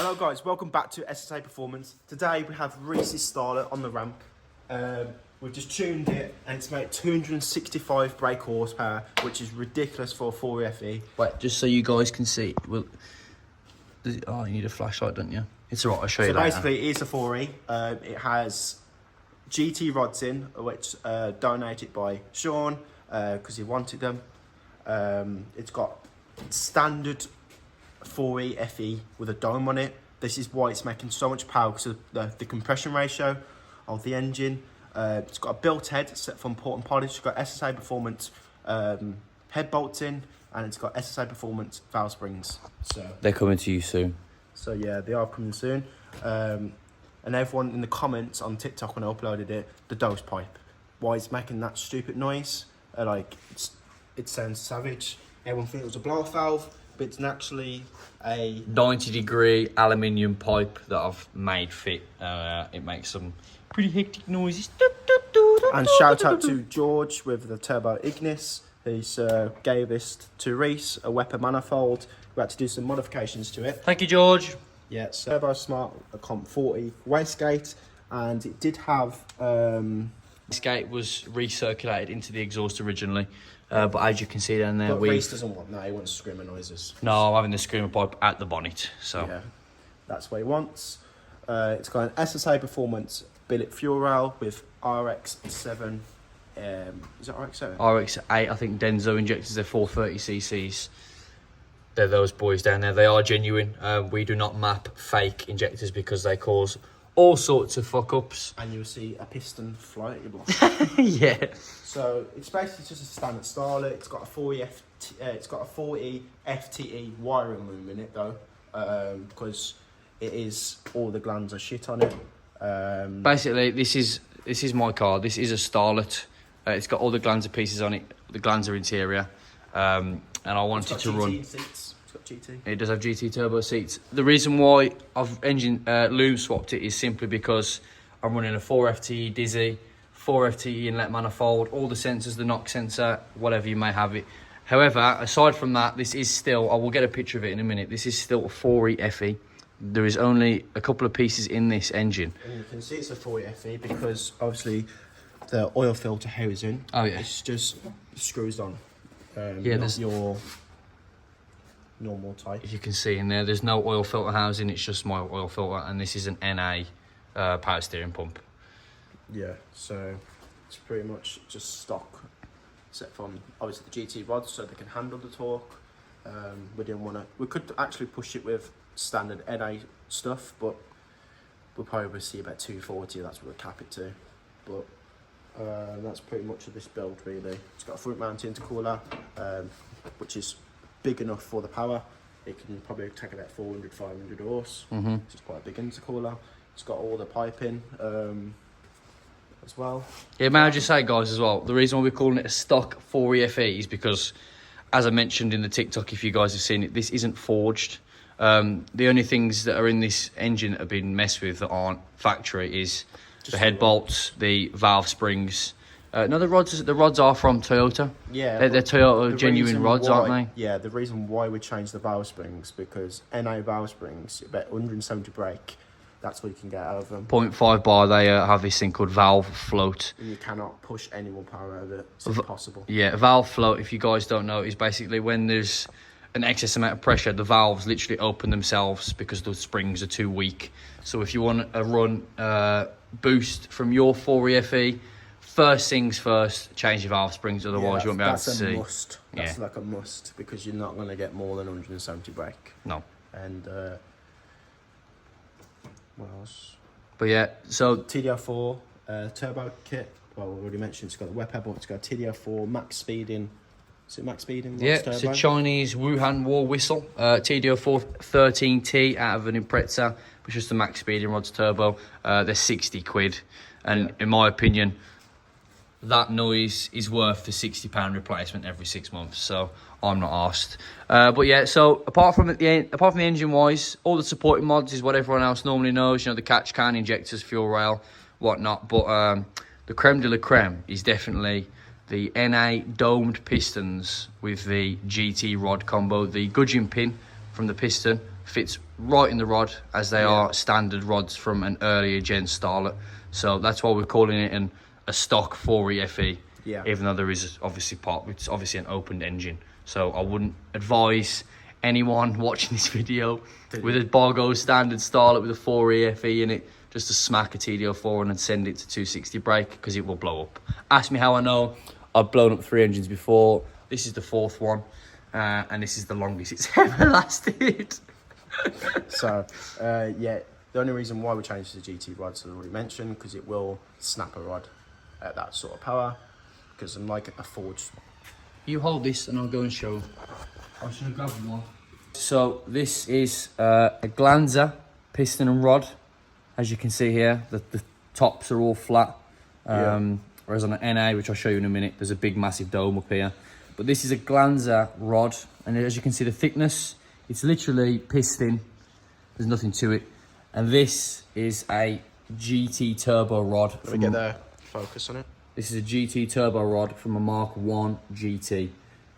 Hello guys, welcome back to SSA Performance. Today we have Reese's Starlet on the ramp. We've just tuned it and it's made 265 brake horsepower, which is ridiculous for a 4FE. Wait, just so you guys can see. Well, oh, you need a flashlight, don't you? It's alright, I'll show you So later. basically it is a 4E. It has GT rods in, which donated by Sean because he wanted them. It's got standard 4E FE with a dome on it. This is why it's making so much power because of the compression ratio of the engine. It's got a built head set from Port and Polish. It's got SSA Performance head bolts in, and it's got SSA Performance valve springs. So they're coming to you soon. So yeah, they are coming soon. And everyone in the comments on TikTok when I uploaded it, the dose pipe, why it's making that stupid noise? It sounds savage. Everyone thinks it was a blow off valve, but it's actually a 90-degree aluminium pipe that I've made fit. It makes some pretty hectic noises. And shout out to George with the Turbo Ignis. He's gave this to Reese, a Weber manifold. We had to do some modifications to it. Thank you, George. Yeah, Turbo Smart Comp 40 wastegate, and it did have This gate was recirculated into the exhaust originally, but as you can see down there, but Reese doesn't want that. He wants screamer noises. No, I'm having the screamer pipe at the bonnet, so Yeah, that's what he wants. It's got an SSA Performance billet fuel rail with RX7. Is it RX7? RX8, I think Denso injectors, they're 430cc's. They're those boys down there. They are genuine. We do not map fake injectors because they cause all sorts of fuck ups. And you'll see a piston fly at your block. Yeah. So it's basically just a standard Starlet. It's got a 40 FTE wiring loom in it though, because it is all the glands are shit on it. Basically, this is my car. This is a Starlet. It's got all the Glanzer pieces on it. The Glanzer interior, and I wanted to run. Seats. It's got GT. It does have GT turbo seats. The reason why I've loom swapped it is simply because I'm running a 4FTE Dizzy, 4FTE inlet manifold, all the sensors, the knock sensor, whatever you may have it. However, aside from that, this is still, I will get a picture of it in a minute, this is still a 4E FE. There is only a couple of pieces in this engine. And you can see it's a 40 FE because obviously the oil filter housing, it's just screws on. Yeah, there's your normal type. If you can see in there, there's no oil filter housing, it's just my oil filter, and this is an NA power steering pump. Yeah, so it's pretty much just stock, except from obviously the GT rods so they can handle the torque. We didn't want to, we could actually push it with standard NA stuff, but we'll probably see about 240, that's what we'll cap it to. But that's pretty much of this build really. It's got a front mount intercooler, which is big enough for the power. It can probably take about 400, 500 horse. It's just quite a big intercooler. It's got all the piping as well. Yeah, may I just say, guys, as well, the reason why we're calling it a stock 4EFE is because, as I mentioned in the TikTok, if you guys have seen it, this isn't forged. The only things that are in this engine that have been messed with that aren't factory is just the head bolts, the valve springs. No, the rods are from Toyota. Yeah, they're Toyota genuine rods, aren't they? Yeah, the reason why we changed the valve springs because NA valve springs, about 170 brake, that's what you can get out of them. 0.5 bar, they have this thing called valve float. And you cannot push any more power out of it. It's impossible. Yeah, valve float, if you guys don't know, is basically when there's an excess amount of pressure, the valves literally open themselves because the springs are too weak. So if you want a run boost from your 4EFE, first things first, change your valve springs, otherwise you won't be able to see. That's a must. That's like a must because you're not going to get more than 170 brake. No. And what else? But yeah, so TDR4 turbo kit. Well, we already mentioned it's got the Weber, but it's got a TDR4 max speeding. Is it max speeding? Yeah, it's a Chinese Wuhan war whistle. TDR4 13T out of an Impreza, which is the max speeding rods turbo. They're 60 quid. And in my opinion, that noise is worth the £60 replacement every 6 months. So I'm not arsed. But yeah, so apart from the engine wise, all the supporting mods is what everyone else normally knows. You know, the catch can, injectors, fuel rail, whatnot. But the creme de la creme is definitely the NA domed pistons with the GT rod combo, the gudgeon pin from the piston fits right in the rod, as they are standard rods from an earlier gen Starlet. So that's why we're calling it a stock 4E FE. Yeah. Even though there is obviously it's obviously an opened engine. So I wouldn't advise anyone watching this video with a Bargo standard Starlet with a 4E FE in it just to smack a TD04 and then send it to 260 brake, because it will blow up. Ask me how I know. I've blown up 3 engines before. This is the 4th one, and this is the longest it's ever lasted. So, yeah, the only reason why we changed to the GT rods, as I already mentioned, because it will snap a rod at that sort of power, because unlike a forged. You hold this and I'll go and show. I should have grabbed one. So this is a Glanzer piston and rod. As you can see here, the tops are all flat. Whereas on an NA, which I'll show you in a minute, there's a big massive dome up here. But this is a Glanzer rod, and as you can see the thickness, it's literally piston. There's nothing to it. And this is a GT turbo rod. Let me get the focus on it. This is a GT turbo rod from a Mark 1 GT.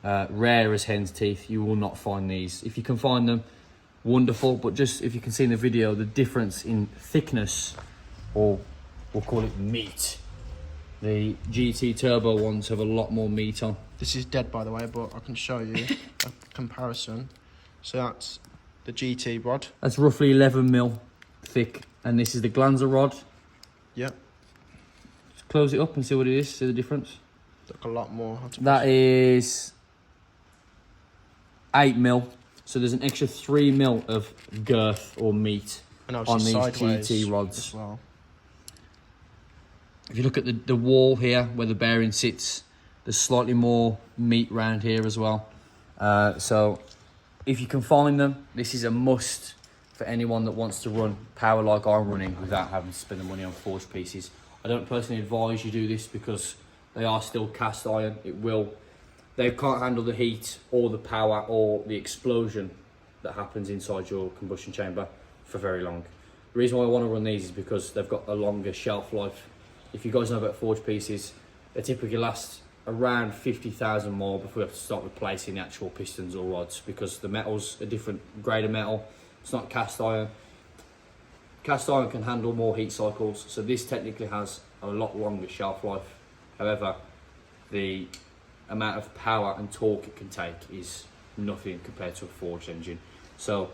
Rare as hen's teeth. You will not find these. If you can find them, wonderful. But just if you can see in the video, the difference in thickness, or we'll call it meat. The GT turbo ones have a lot more meat on. This is dead, by the way, but I can show you a comparison. So that's the GT rod. That's roughly 11 mil thick, and this is the Glanzer rod. Yep. Just close it up and see what it is. See the difference. Look a lot more. That is 8 mil. So there's an extra 3 mil of girth or meat on these GT rods as well. If you look at the wall here where the bearing sits, there's slightly more meat around here as well. So if you can find them, this is a must for anyone that wants to run power like I'm running without having to spend the money on forged pieces. I don't personally advise you do this because they are still cast iron. They can't handle the heat or the power or the explosion that happens inside your combustion chamber for very long. The reason why I want to run these is because they've got a longer shelf life. If you guys know about forged pieces, they typically last around 50,000 more before we have to start replacing the actual pistons or rods, because the metal's a different grade of metal. It's not cast iron. Cast iron can handle more heat cycles, so this technically has a lot longer shelf life. However, the amount of power and torque it can take is nothing compared to a forged engine. So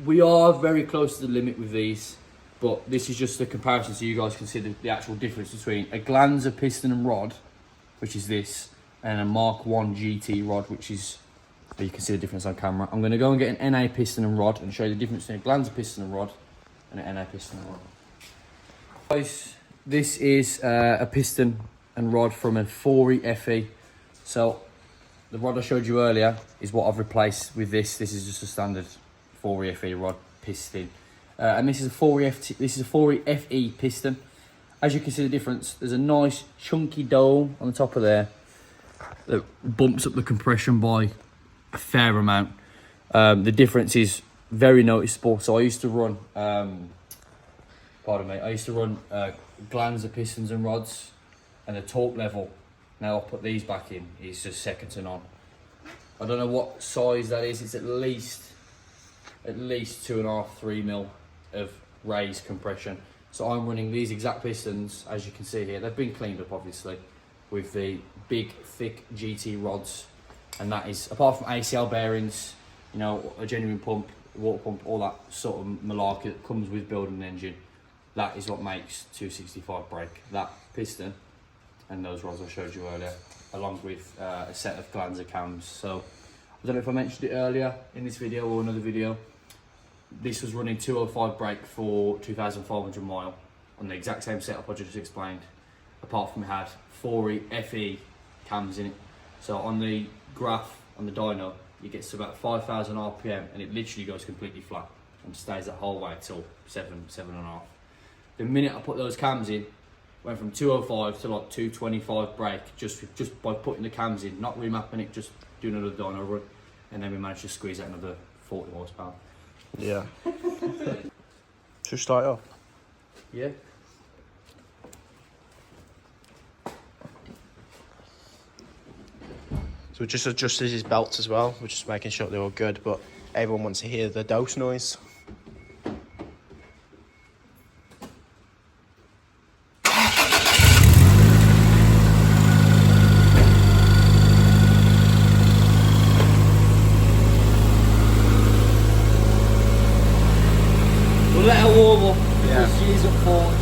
we are very close to the limit with these, but this is just a comparison so you guys can see the actual difference between a Glanzer piston and rod, which is this, and a Mark 1 GT rod, which is, you can see the difference on camera. I'm going to go and get an NA piston and rod and show you the difference between a Glanzer piston and rod and an NA piston and rod. Guys, this is a piston and rod from a 4E FE. So the rod I showed you earlier is what I've replaced with this. This is just a standard 4E FE rod piston. And this is a 4E FE piston. As you can see the difference, there's a nice chunky dome on the top of there that bumps up the compression by a fair amount. The difference is very noticeable. So I used to run, Glanzer pistons and rods, and the torque level, now I'll put these back in, is just second to none. I don't know what size that is. It's at least 2.5, 3 mil of raised compression. So I'm running these exact pistons, as you can see here. They've been cleaned up, obviously, with the big, thick GT rods. And that is, apart from ACL bearings, you know, a genuine pump, water pump, all that sort of malarkey that comes with building an engine, that is what makes 265 brake. That piston and those rods I showed you earlier, along with a set of Glanzer cams. So I don't know if I mentioned it earlier in this video or another video. This was running 205 brake for 2,500 mile on the exact same setup I just explained, apart from it had 4E FE cams in it. So on the graph on the dyno, it gets to about 5,000 RPM and it literally goes completely flat and stays that whole way till 7.5. The minute I put those cams in, went from 205 to like 225 brake just by putting the cams in, not remapping it, just doing another dyno run, and then we managed to squeeze out another 40 horsepower. Yeah. Should we start it off? Yeah. So we just adjusted his belts as well. We're just making sure they're all good, but everyone wants to hear the dose noise. We'll let her warm up Yeah. because she is a forge.